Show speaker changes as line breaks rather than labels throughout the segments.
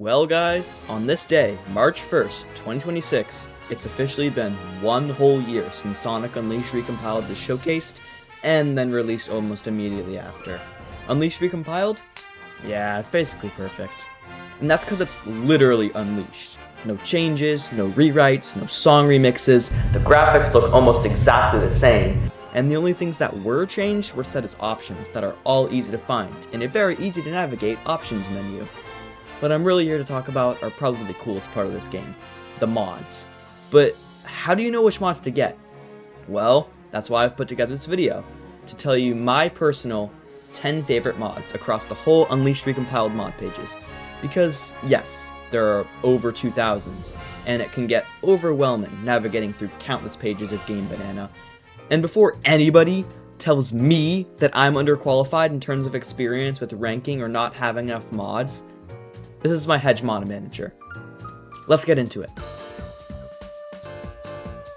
Well guys, on this day, March 1st, 2026, it's officially been one whole year since Sonic Unleashed Recompiled was showcased, and then released almost immediately after. Unleashed Recompiled? Yeah, it's basically perfect. And that's because it's literally unleashed. No changes, no rewrites, no song remixes, the graphics look almost exactly the same, and the only things that were changed were set as options that are all easy to find in a very easy to navigate options menu. What I'm really here to talk about are probably the coolest part of this game, the mods. But how do you know which mods to get? Well, that's why I've put together this video, to tell you my personal 10 favorite mods across the whole Unleashed Recompiled mod pages. Because, yes, there are over 2,000, and it can get overwhelming navigating through countless pages of Game Banana. And before anybody tells me that I'm underqualified in terms of experience with ranking or not having enough mods, this is my hedge mod manager. Let's get into it.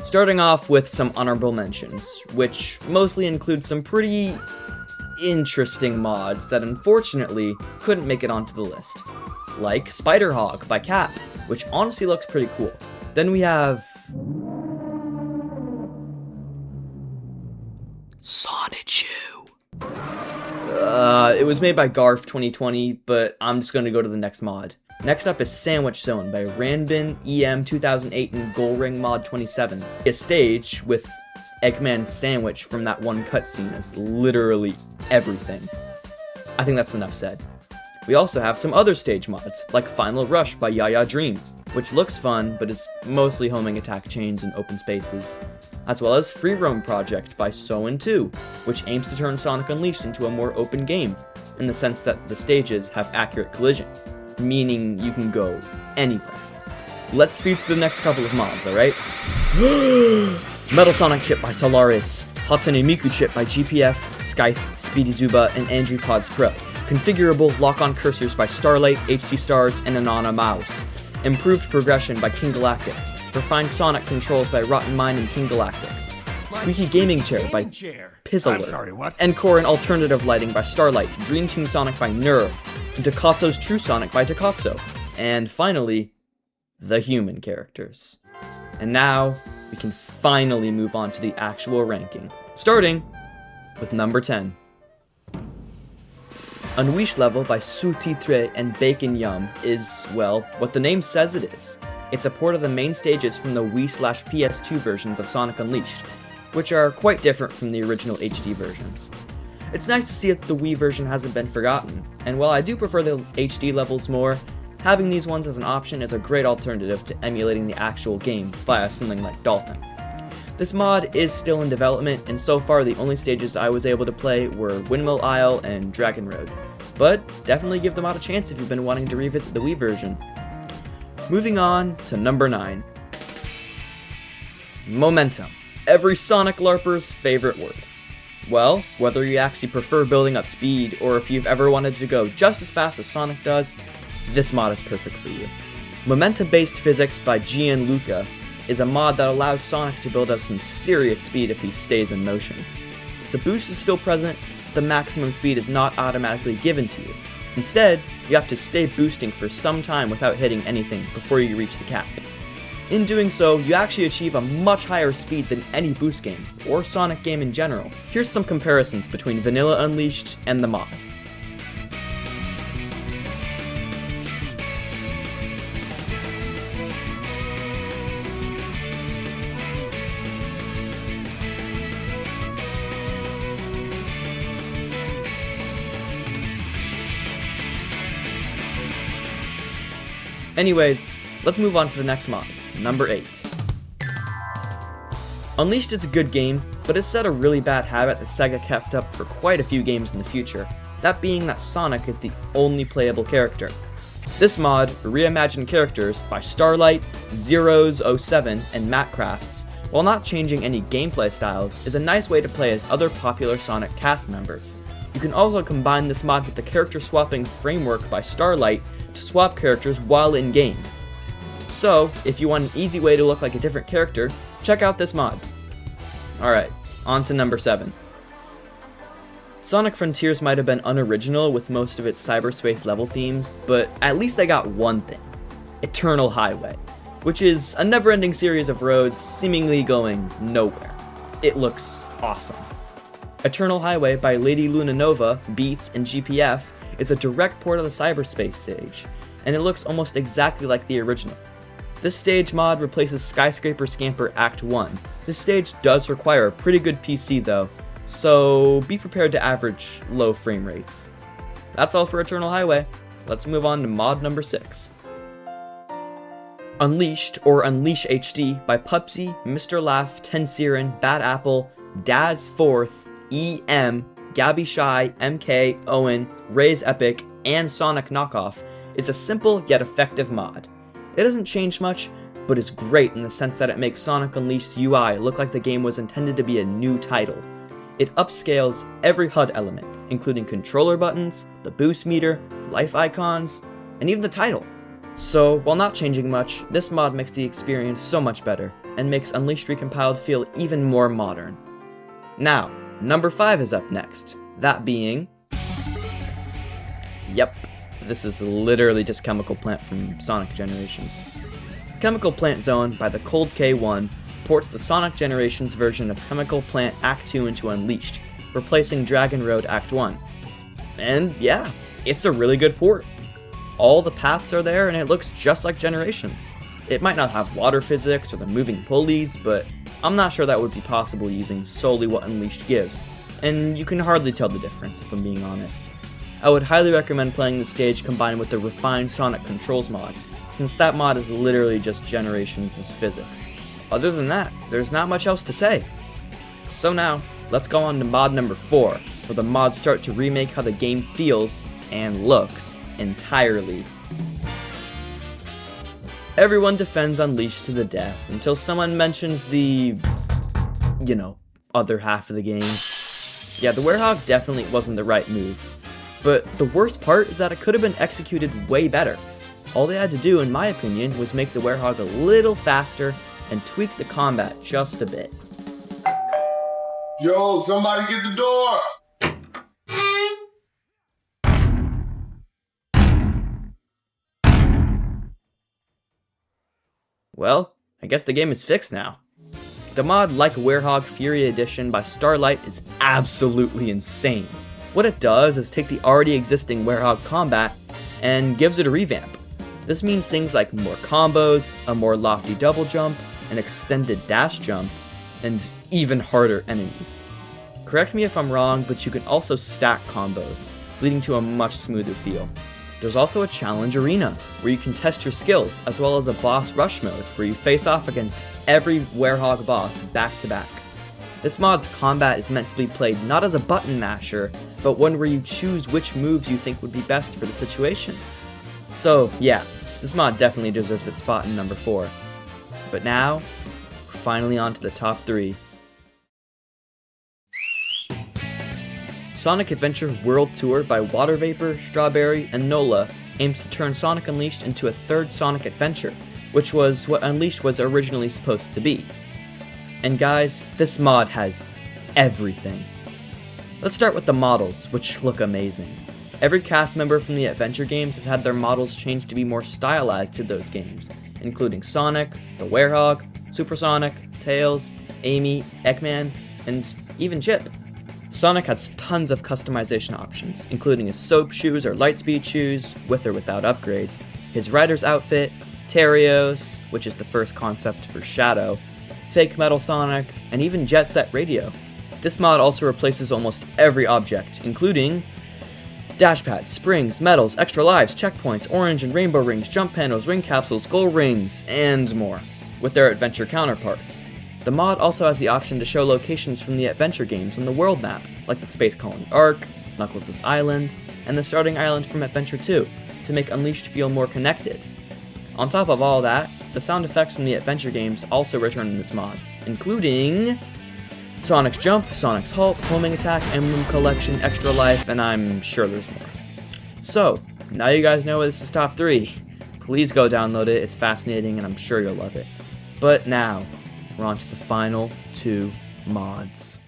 Starting off with some honorable mentions, which mostly include some pretty interesting mods that unfortunately couldn't make it onto the list. Like Werehog by Cap, which honestly looks pretty cool. Then we have Sonichu. It was made by Garf 2020, but I'm just gonna go to the next mod. Next up is Sandwich Zone by Ranbin EM 2008 and Goalring Mod 27. A stage with Eggman's sandwich from that one cutscene is literally everything. I think that's enough said. We also have some other stage mods, like Final Rush by Yaya Dream, which looks fun, but is mostly homing attack chains and open spaces. As well as Free Roam Project by Soen2, which aims to turn Sonic Unleashed into a more open game, in the sense that the stages have accurate collision, meaning you can go anywhere. Let's speed through the next couple of mods, alright? Metal Sonic Chip by Solaris, Hatsune Miku Chip by GPF, Scythe, Speedy Zuba, and Andrew Pods Pro. Configurable lock-on cursors by Starlight, HD Stars, and Anana Mouse. Improved progression by King Galactics. Refined Sonic controls by Rotten Mind and King Galactics. Squeaky Gaming Chair by Pizzler. Encore and alternative lighting by Starlight. Dream Team Sonic by Nur. And Takatsu's True Sonic by Takatsu. And finally, the human characters. And now, we can finally move on to the actual ranking. Starting with number 10. Unwish Level by Sous-Titré and Bacon Yum is, well, what the name says it is. It's a port of the main stages from the Wii/PS2 versions of Sonic Unleashed, which are quite different from the original HD versions. It's nice to see that the Wii version hasn't been forgotten, and while I do prefer the HD levels more, having these ones as an option is a great alternative to emulating the actual game via something like Dolphin. This mod is still in development, and so far the only stages I was able to play were Windmill Isle and Dragon Road, but definitely give the mod a chance if you've been wanting to revisit the Wii version. Moving on to number 9. Momentum. Every Sonic LARPer's favorite word. Well, whether you actually prefer building up speed, or if you've ever wanted to go just as fast as Sonic does, this mod is perfect for you. Momentum-based physics by Gianluca is a mod that allows Sonic to build up some serious speed if he stays in motion. The boost is still present, the maximum speed is not automatically given to you. Instead, you have to stay boosting for some time without hitting anything before you reach the cap. In doing so, you actually achieve a much higher speed than any boost game, or Sonic game in general. Here's some comparisons between Vanilla Unleashed and the mod. Anyways, let's move on to the next mod, number 8. Unleashed is a good game, but it's set a really bad habit that Sega kept up for quite a few games in the future, that being that Sonic is the only playable character. This mod, Reimagined Characters by Starlight, Zeros07, and Matt Crafts, while not changing any gameplay styles, is a nice way to play as other popular Sonic cast members. You can also combine this mod with the character swapping framework by Starlight to swap characters while in-game. So, if you want an easy way to look like a different character, check out this mod. Alright, on to number 7. Sonic Frontiers might have been unoriginal with most of its cyberspace level themes, but at least they got one thing: Eternal Highway, which is a never-ending series of roads seemingly going nowhere. It looks awesome. Eternal Highway by Lady Luna Nova, Beats, and GPF is a direct port of the cyberspace stage, and it looks almost exactly like the original. This stage mod replaces Skyscraper Scamper Act 1. This stage does require a pretty good PC though, so be prepared to average low frame rates. That's all for Eternal Highway. Let's move on to mod number 6. Unleashed, or Unleash HD, by Pupsy, Mr. Laugh, Tensiren, Bad Apple, Daz Fourth, EM, Gabby Shy, MK, Owen, Ray's Epic, and Sonic Knockoff. It's a simple yet effective mod. It doesn't change much, but it's great in the sense that it makes Sonic Unleashed's UI look like the game was intended to be a new title. It upscales every HUD element, including controller buttons, the boost meter, life icons, and even the title. So, while not changing much, this mod makes the experience so much better, and makes Unleashed Recompiled feel even more modern. Now, number 5 is up next, that being... Yep, this is literally just Chemical Plant from Sonic Generations. Chemical Plant Zone by the Cold K1 ports the Sonic Generations version of Chemical Plant Act 2 into Unleashed, replacing Dragon Road Act 1. And yeah, it's a really good port. All the paths are there and it looks just like Generations. It might not have water physics or the moving pulleys, but I'm not sure that would be possible using solely what Unleashed gives, and you can hardly tell the difference if I'm being honest. I would highly recommend playing the stage combined with the refined Sonic Controls mod, since that mod is literally just Generations' physics. Other than that, there's not much else to say. So now, let's go on to mod number 4, where the mods start to remake how the game feels and looks entirely. Everyone defends Unleashed to the death until someone mentions the, other half of the game. Yeah, the Werehog definitely wasn't the right move, but the worst part is that it could have been executed way better. All they had to do, in my opinion, was make the Werehog a little faster and tweak the combat just a bit.
Yo, somebody get the door!
Well, I guess the game is fixed now. The mod Like Werehog Fury Edition by Starlight is absolutely insane. What it does is take the already existing Werehog combat and gives it a revamp. This means things like more combos, a more lofty double jump, an extended dash jump, and even harder enemies. Correct me if I'm wrong, but you can also stack combos, leading to a much smoother feel. There's also a challenge arena, where you can test your skills, as well as a boss rush mode, where you face off against every Werehog boss back to back. This mod's combat is meant to be played not as a button masher, but one where you choose which moves you think would be best for the situation. So yeah, this mod definitely deserves its spot in number 4. But now, we're finally on to the top 3. Sonic Adventure World Tour by Water Vapor, Strawberry, and Nola aims to turn Sonic Unleashed into a third Sonic adventure, which was what Unleashed was originally supposed to be. And guys, this mod has everything. Let's start with the models, which look amazing. Every cast member from the adventure games has had their models changed to be more stylized to those games, including Sonic, the Werehog, Supersonic, Tails, Amy, Eggman, and even Chip. Sonic has tons of customization options, including his soap shoes or lightspeed shoes, with or without upgrades, his rider's outfit, Terios, which is the first concept for Shadow, fake metal Sonic, and even Jet Set Radio. This mod also replaces almost every object, including dashpads, springs, medals, extra lives, checkpoints, orange and rainbow rings, jump panels, ring capsules, gold rings, and more, with their adventure counterparts. The mod also has the option to show locations from the adventure games on the world map, like the Space Colony Ark, Knuckles' Island, and the starting island from Adventure 2, to make Unleashed feel more connected. On top of all that, the sound effects from the adventure games also return in this mod, including Sonic's Jump, Sonic's Halt, Homing Attack, Emblem Collection, Extra Life, and I'm sure there's more. So, now you guys know this is top 3. Please go download it, it's fascinating and I'm sure you'll love it. But now, we're on to the final 2 mods.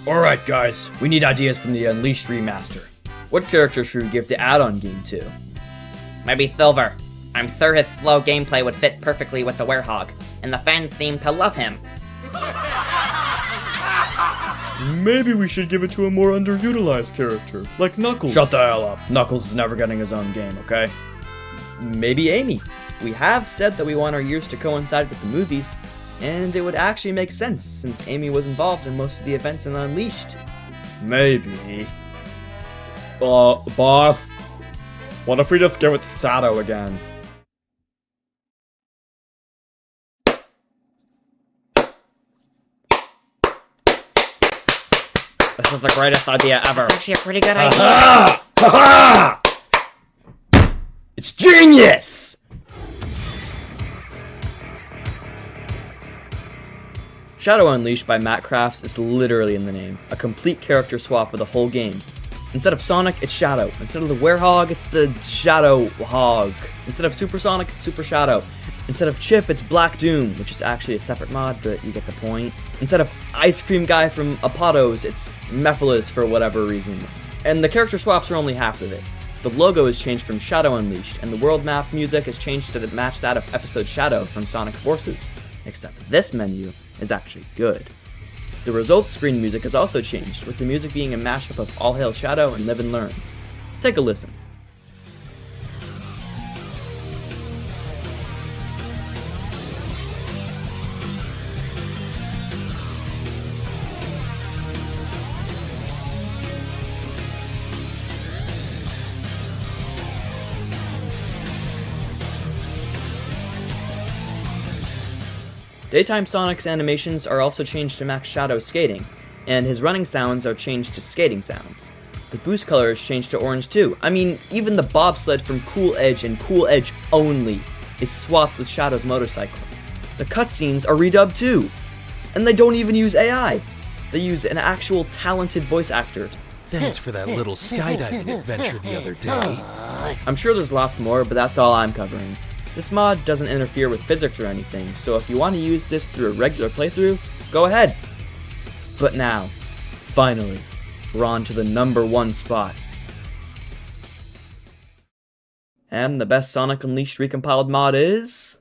Alright guys, we need ideas from the Unleashed remaster. What character should we give the add-on game to?
Maybe Silver. I'm sure his slow gameplay would fit perfectly with the Werehog, and the fans seem to love him.
Maybe we should give it to a more underutilized character, like Knuckles.
Shut the hell up. Knuckles is never getting his own game, okay? Maybe Amy. We have said that we want our years to coincide with the movies, and it would actually make sense since Amy was involved in most of the events in Unleashed.
Maybe. Boss, what if we just go with Shadow again?
This is the greatest idea ever.
It's actually a pretty good idea.
Ha ha!
It's genius! Shadow Unleashed by Matt Crafts is literally in the name, a complete character swap of the whole game. Instead of Sonic, it's Shadow. Instead of the Werehog, it's the Shadow Hog. Instead of Super Sonic, it's Super Shadow. Instead of Chip, it's Black Doom, which is actually a separate mod, but you get the point. Instead of Ice Cream Guy from Apotos, it's Mephiles for whatever reason. And the character swaps are only half of it. The logo is changed from Shadow Unleashed, and the world map music is changed to match that of episode Shadow from Sonic Forces. Except this menu is actually good. The results screen music is also changed, with the music being a mashup of All Hail Shadow and Live and Learn. Take a listen. Daytime Sonic's animations are also changed to match Shadow's skating, and his running sounds are changed to skating sounds. The boost color is changed to orange too. I mean, even the bobsled from Cool Edge and Cool Edge only is swapped with Shadow's motorcycle. The cutscenes are redubbed too, and they don't even use AI. They use an actual talented voice actor.
Thanks for that little skydiving adventure the other day.
I'm sure there's lots more, but that's all I'm covering. This mod doesn't interfere with physics or anything, so if you want to use this through a regular playthrough, go ahead. But now, finally, we're on to the #1 spot. And the best Sonic Unleashed Recompiled mod is...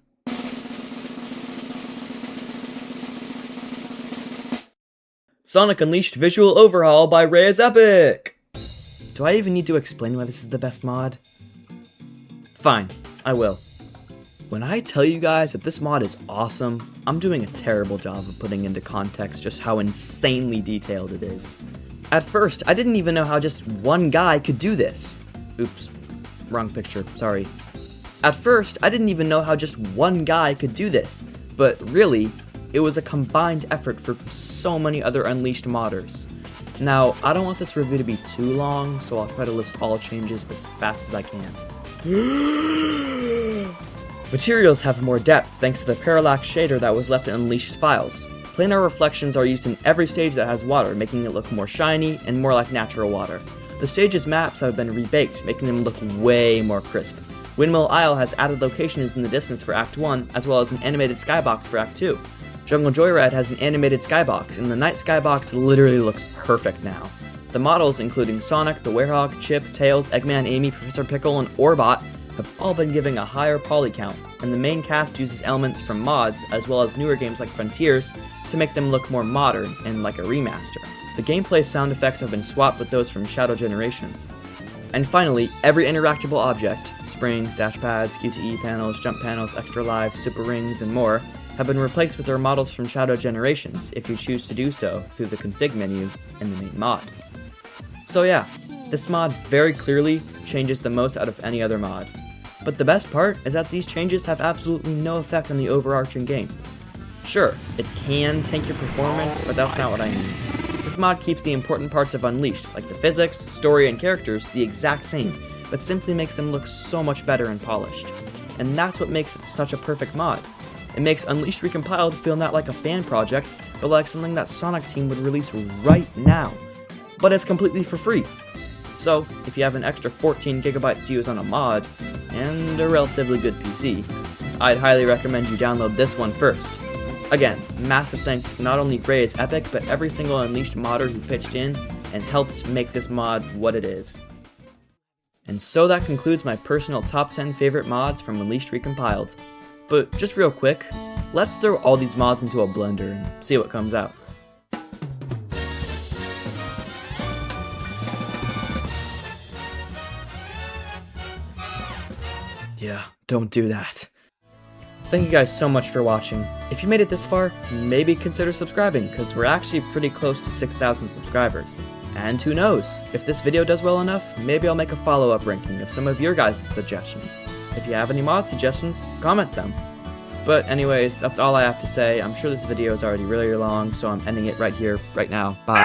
Sonic Unleashed Visual Overhaul by Reimagined! Do I even need to explain why this is the best mod? Fine, I will. When I tell you guys that this mod is awesome, I'm doing a terrible job of putting into context just how insanely detailed it is. At first, I didn't even know how just one guy could do this. Oops, wrong picture, sorry. At first, I didn't even know how just one guy could do this, but really, it was a combined effort for so many other Unleashed modders. Now, I don't want this review to be too long, so I'll try to list all changes as fast as I can. Materials have more depth thanks to the parallax shader that was left in Unleashed files. Planar reflections are used in every stage that has water, making it look more shiny and more like natural water. The stage's maps have been rebaked, making them look way more crisp. Windmill Isle has added locations in the distance for Act 1, as well as an animated skybox for Act 2. Jungle Joyride has an animated skybox, and the night skybox literally looks perfect now. The models, including Sonic, the Werehog, Chip, Tails, Eggman, Amy, Professor Pickle, and Orbot, have all been given a higher poly count, and the main cast uses elements from mods, as well as newer games like Frontiers, to make them look more modern and like a remaster. The gameplay sound effects have been swapped with those from Shadow Generations. And finally, every interactable object, springs, dash pads, QTE panels, jump panels, extra lives, super rings, and more, have been replaced with their models from Shadow Generations, if you choose to do so through the config menu in the main mod. So yeah, this mod very clearly changes the most out of any other mod. But the best part is that these changes have absolutely no effect on the overarching game. Sure, it can tank your performance, but that's not what I mean. This mod keeps the important parts of Unleashed, like the physics, story, and characters, the exact same, but simply makes them look so much better and polished. And that's what makes it such a perfect mod. It makes Unleashed Recompiled feel not like a fan project, but like something that Sonic Team would release right now. But it's completely for free. So, if you have an extra 14 gigabytes to use on a mod, and a relatively good PC, I'd highly recommend you download this one first. Again, massive thanks to not only Ray as Epic, but every single Unleashed modder who pitched in and helped make this mod what it is. And so that concludes my personal top 10 favorite mods from Unleashed Recompiled. But just real quick, let's throw all these mods into a blender and see what comes out. Yeah, don't do that. Thank you guys so much for watching. If you made it this far, maybe consider subscribing, because we're actually pretty close to 6,000 subscribers. And who knows, if this video does well enough, maybe I'll make a follow-up ranking of some of your guys' suggestions. If you have any mod suggestions, comment them. But anyways, that's all I have to say. I'm sure this video is already really long, so I'm ending it right here, right now. Bye.